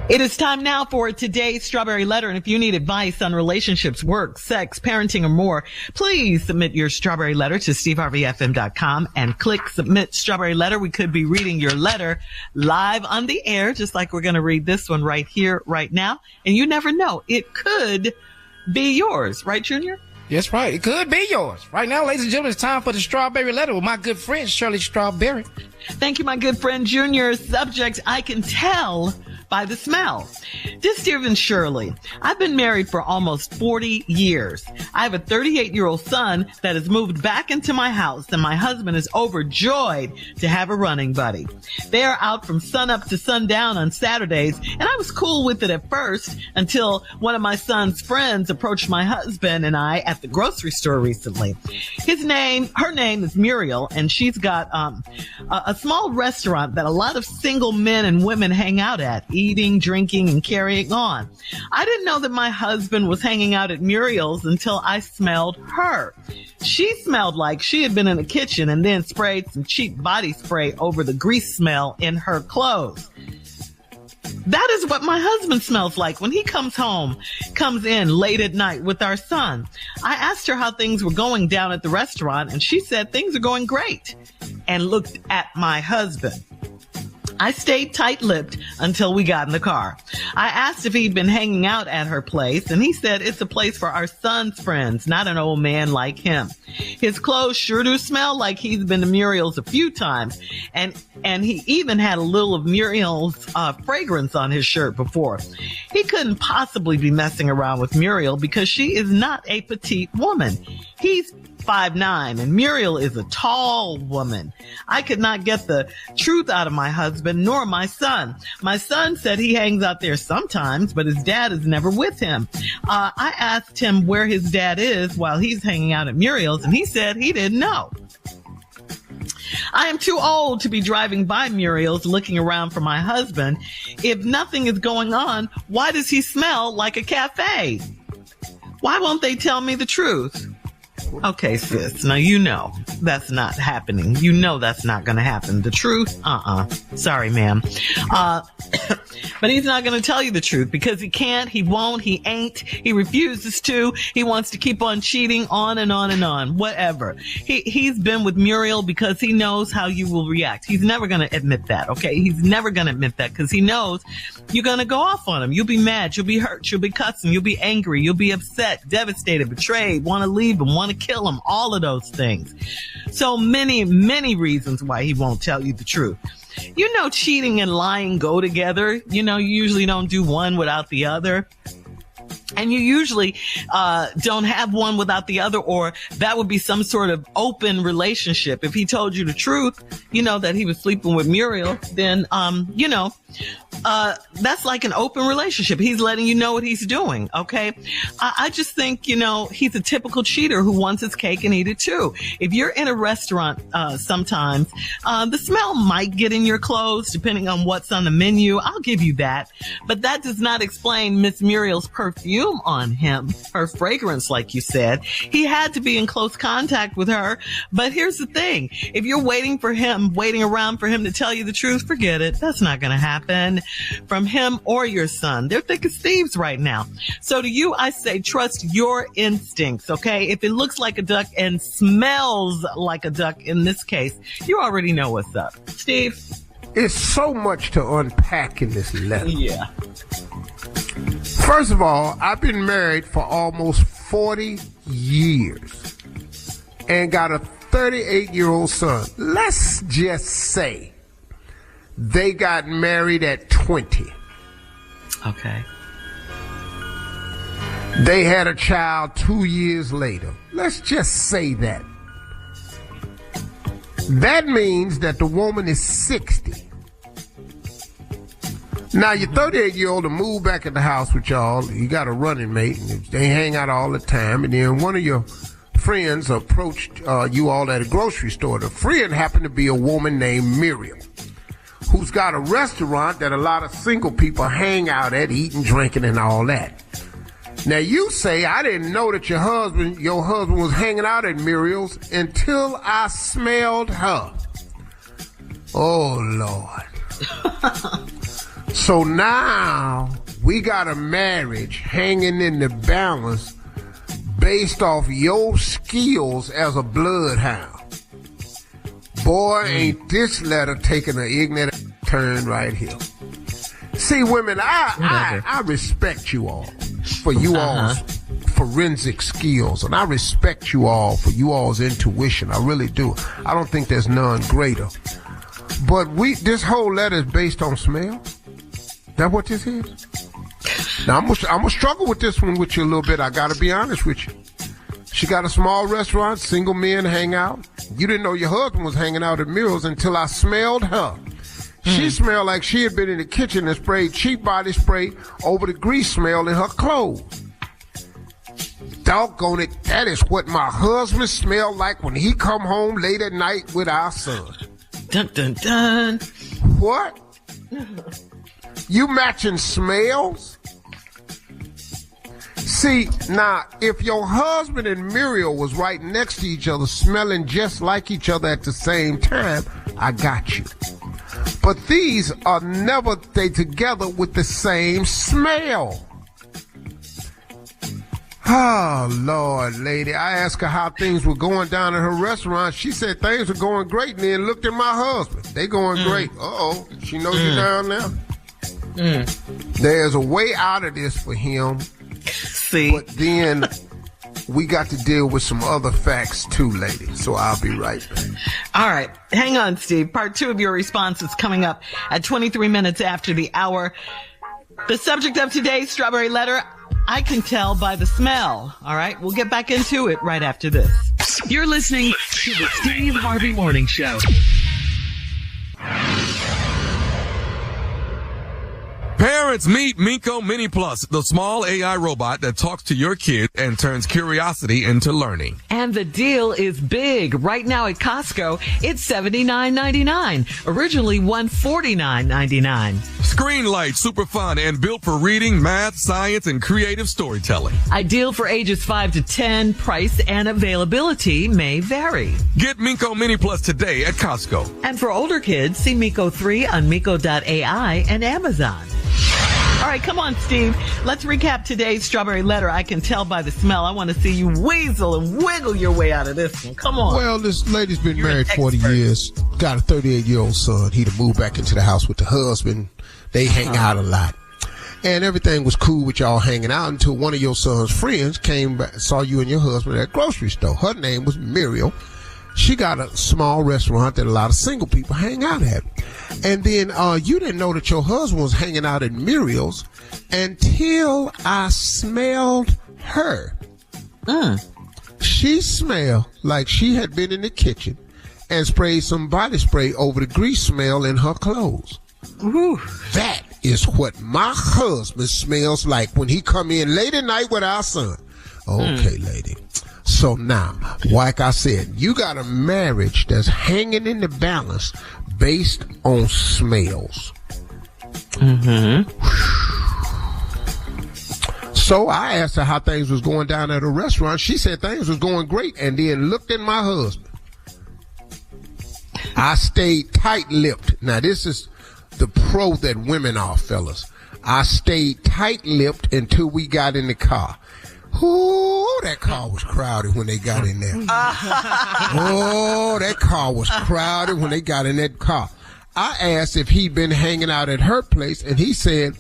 It is time now for today's Strawberry Letter. And if you need advice on relationships, work, sex, parenting, or more, please submit your Strawberry Letter to steveharveyfm.com and click Submit Strawberry Letter. We could be reading your letter live on the air, just like we're going to read this one right here, right now. And you never know. It could be yours. Right, Junior? That's right. It could be yours. Right now, ladies and gentlemen, it's time for the Strawberry Letter with my good friend, Shirley Strawberry. Thank you, my good friend, Junior. Subject, I can tell by the smell. Dear Steve Shirley, I've been married for almost 40 years. I have a 38-year-old son that has moved back into my house, and my husband is overjoyed to have a running buddy. They are out from sunup to sundown on Saturdays, and I was cool with it at first until one of my son's friends approached my husband and I at the grocery store recently. Her name is Muriel, and she's got a small restaurant that a lot of single men and women hang out at, eating, drinking, and carrying on. I didn't know that my husband was hanging out at Muriel's until I smelled her. She smelled like she had been in the kitchen and then sprayed some cheap body spray over the grease smell in her clothes. That is what my husband smells like when he comes in late at night with our son. I asked her how things were going down at the restaurant, and she said things are going great, and looked at my husband. I stayed tight-lipped until we got in the car. I asked if he'd been hanging out at her place, and he said it's a place for our son's friends, not an old man like him. His clothes sure do smell like he's been to Muriel's a few times, and he even had a little of Muriel's fragrance on his shirt before. He couldn't possibly be messing around with Muriel because she is not a petite woman. He's 5'9", and Muriel is a tall woman. I could not get the truth out of my husband nor my son. My son said he hangs out there sometimes, but his dad is never with him. I asked him where his dad is while he's hanging out at Muriel's, and he said he didn't know. I am too old to be driving by Muriel's looking around for my husband. If nothing is going on, why does he smell like a cafe? Why won't they tell me the truth? Okay, sis. Now, you know that's not happening. You know that's not going to happen. The truth? Sorry, ma'am. But he's not going to tell you the truth because he can't, he won't, he ain't, he refuses to. He wants to keep on cheating on and on and on. Whatever. He's been with Muriel because he knows how you will react. He's never going to admit that, okay? He's never going to admit that because he knows you're going to go off on him. You'll be mad. You'll be hurt. You'll be cussing. You'll be angry. You'll be upset, devastated, betrayed, want to leave him, want to kill him, all of those things. So many, many reasons why he won't tell you the truth. You know, cheating and lying go together. You know, you usually don't do one without the other. And you usually don't have one without the other, or that would be some sort of open relationship. If he told you the truth, you know, that he was sleeping with Muriel, then, that's like an open relationship. He's letting you know what he's doing, okay? I just think, you know, he's a typical cheater who wants his cake and eat it too. If you're in a restaurant sometimes, the smell might get in your clothes depending on what's on the menu. I'll give you that. But that does not explain Miss Muriel's perfume on him, her fragrance, like you said. He had to be in close contact with her. But here's the thing. If you're waiting around for him to tell you the truth, forget it. That's not going to happen from him or your son. They're thick as thieves right now. So to you, I say, trust your instincts, okay? If it looks like a duck and smells like a duck in this case, you already know what's up. Steve? It's so much to unpack in this letter. Yeah. First of all, I've been married for almost 40 years and got a 38-year-old son. Let's just say they got married at 20. Okay. They had a child 2 years later. Let's just say that. That means that the woman is 60. Now, your 38-year-old to move back in the house with y'all. You got a running mate, and they hang out all the time. And then one of your friends approached you all at a grocery store. The friend happened to be a woman named Miriam, who's got a restaurant that a lot of single people hang out at, eating, drinking, and all that. Now, you say, I didn't know that your husband was hanging out at Muriel's until I smelled her. Oh, Lord. So now we got a marriage hanging in the balance based off your skills as a bloodhound. Boy, ain't this letter taking an ignorant turn right here. See, women, I respect you all for you all's forensic skills, and I respect you all for you all's intuition. I really do. I don't think there's none greater. But this whole letter is based on smell. That what this is? Now I'm gonna struggle with this one with you a little bit. I gotta be honest with you. She got a small restaurant, single men hang out. You didn't know your husband was hanging out at Murrell's until I smelled her. She smelled like she had been in the kitchen and sprayed cheap body spray over the grease smell in her clothes. Doggone it, that is what my husband smelled like when he come home late at night with our son. Dun, dun, dun. What? You matching smells? See, now, if your husband and Muriel was right next to each other, smelling just like each other at the same time, I got you. But these are never they together with the same smell. Oh, Lord, lady. I asked her how things were going down at her restaurant. She said things were going great, and then looked at my husband. They going great. Uh-oh. She knows you down there? There's a way out of this for him. See? But then we got to deal with some other facts too, lady. So I'll be right back. All right. Hang on, Steve. Part 2 of your response is coming up at 23 minutes after the hour. The subject of today's Strawberry Letter, I can tell by the smell. All right. We'll get back into it right after this. You're listening to the Steve Harvey Morning Show. Parents, meet Miko Mini Plus, the small AI robot that talks to your kid and turns curiosity into learning. And the deal is big. Right now at Costco, it's $79.99. Originally $149.99. Screen light, super fun, and built for reading, math, science, and creative storytelling. Ideal for ages 5 to 10. Price and availability may vary. Get Miko Mini Plus today at Costco. And for older kids, see Miko 3 on Miko.ai and Amazon. All right, come on, Steve. Let's recap today's Strawberry Letter. I can tell by the smell. I want to see you weasel and wiggle your way out of this one. Come on. Well, this lady's been You're married an 40 expert. years, got a 38-year-old son. He'd have moved back into the house with the husband. They hang out a lot. And everything was cool with y'all hanging out until one of your son's friends came back, saw you and your husband at a grocery store. Her name was Muriel. She got a small restaurant that a lot of single people hang out at. And then you didn't know that your husband was hanging out at Muriel's until I smelled her. She smelled like she had been in the kitchen and sprayed some body spray over the grease smell in her clothes. Ooh. That is what my husband smells like when he come in late at night with our son. Okay, lady. So now, like I said, you got a marriage that's hanging in the balance based on smells. So I asked her how things was going down at a restaurant. She said things was going great, and then looked at my husband. I stayed tight-lipped. Now, this is the pro that women are, fellas. I stayed tight-lipped until we got in the car. Ooh, that car was crowded when they got in there. Oh, that car was crowded when they got in that car. I asked if he'd been hanging out at her place, and he said,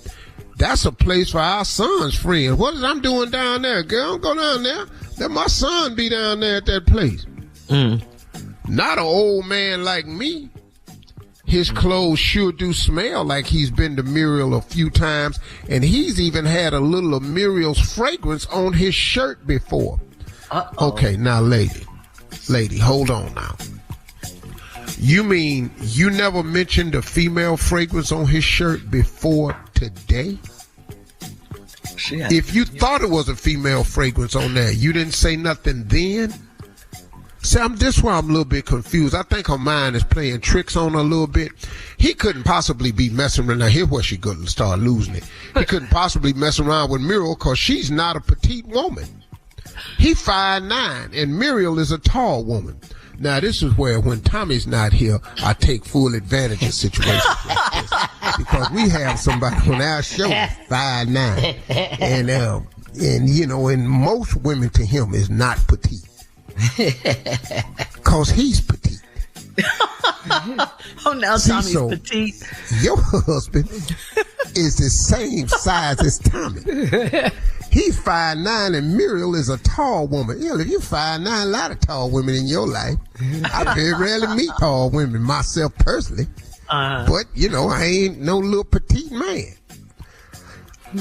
that's a place for our son's friends. What is I'm doing down there, girl? Don't go down there. Let my son be down there at that place. Not an old man like me. His clothes sure do smell like he's been to Muriel a few times, and he's even had a little of Muriel's fragrance on his shirt before. Okay, now, lady, hold on now. You mean you never mentioned a female fragrance on his shirt before today? If you thought it was a female fragrance on there, you didn't say nothing then? See, this is why I'm a little bit confused. I think her mind is playing tricks on her a little bit. He couldn't possibly be messing around. Now, here's where she couldn't start losing it. He couldn't possibly mess around with Muriel because she's not a petite woman. He 5'9", and Muriel is a tall woman. Now, this is where, when Tommy's not here, I take full advantage of situations like this. Because we have somebody on our show, 5'9", and most women to him is not petite. Because he's petite. Oh, now Tommy's petite. Your husband is the same size as Tommy. He's 5'9", and Muriel is a tall woman. Yeah, if you're 5'9", a lot of tall women in your life. I very rarely meet tall women myself personally. But, I ain't no little petite man.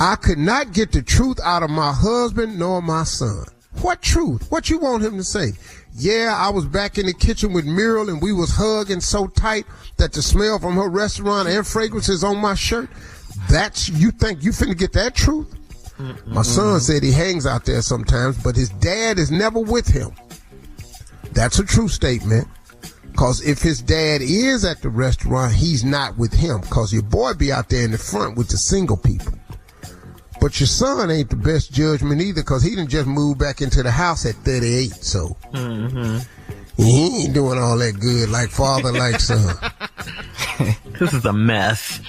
I could not get the truth out of my husband nor my son. What truth? What you want him to say? Yeah, I was back in the kitchen with Muriel and we was hugging so tight that the smell from her restaurant and fragrances on my shirt. You think you finna get that truth? My son said he hangs out there sometimes, but his dad is never with him. That's a true statement. Because if his dad is at the restaurant, he's not with him. Because your boy be out there in the front with the single people. But your son ain't the best judgment either, because he done just moved back into the house at 38. So he ain't doing all that good like father, like son. This is a mess.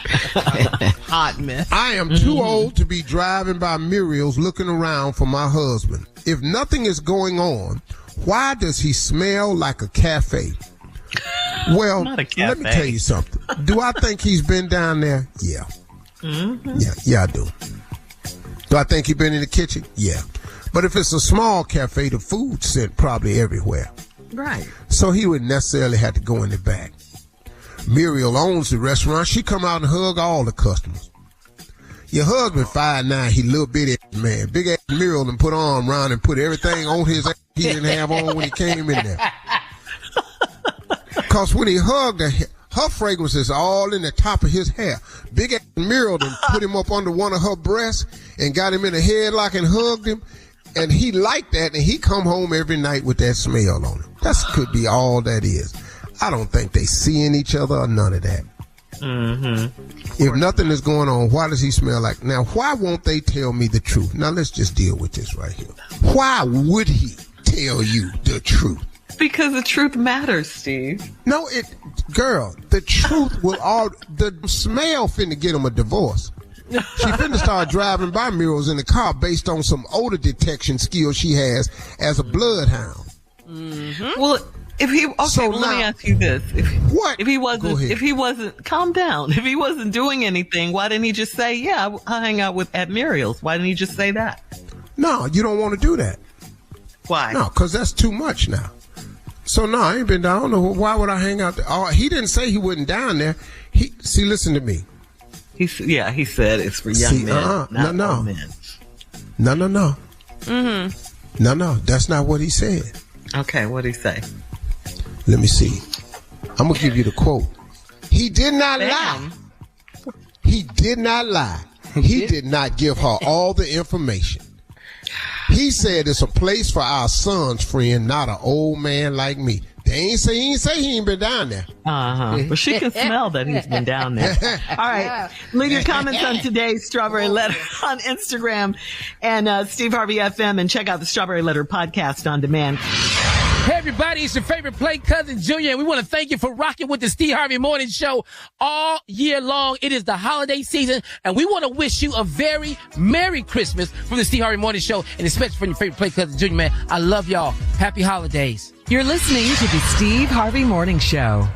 Hot mess. I am too old to be driving by Muriel's looking around for my husband. If nothing is going on, why does he smell like a cafe? Well, let me tell you something. Do I think he's been down there? Yeah. Yeah, I do. Do I think he's been in the kitchen? Yeah. But if it's a small cafe, the food scent probably everywhere. Right. So he wouldn't necessarily have to go in the back. Muriel owns the restaurant. She come out and hug all the customers. Your husband 5'9", he little bitty man. Big ass Muriel and put arm around and put everything on his ass he didn't have on when he came in there. Because when he hugged her fragrance is all in the top of his hair. Big ass Muriel and put him up under one of her breasts and got him in a headlock and hugged him. And he liked that, and he come home every night with that smell on him. That could be all that is. I don't think they seeing each other or none of that. If nothing is going on, why does he smell like? Now, why won't they tell me the truth? Now, let's just deal with this right here. Why would he tell you the truth? Because the truth matters, Steve. No, girl, the truth the smell finna get him a divorce. She finna start driving by Muriel's in the car based on some odor detection skills she has as a bloodhound. Well, let me ask you this. If he wasn't, calm down. If he wasn't doing anything, why didn't he just say, yeah, I'll hang out at Muriel's? Why didn't he just say that? No, you don't want to do that. Why? No, because that's too much now. So no, I ain't been down. I don't know why would I hang out there. Oh, he didn't say he wasn't down there. Listen to me. He said it's for young men, not old men. No. No, that's not what he said. Okay, what'd he say? Let me see. I'm gonna give you the quote. He did not lie. He did not lie. He did not give her all the information. He said it's a place for our sons, friend, not an old man like me. He ain't say he ain't been down there. But she can smell that he's been down there. All right. Leave your comments on today's Strawberry Letter on Instagram and Steve Harvey FM, and check out the Strawberry Letter podcast on demand. Hey, everybody, it's your favorite play cousin, Junior, and we want to thank you for rocking with the Steve Harvey Morning Show all year long. It is the holiday season, and we want to wish you a very Merry Christmas from the Steve Harvey Morning Show, and especially from your favorite play cousin, Junior, man. I love y'all. Happy holidays. You're listening to the Steve Harvey Morning Show.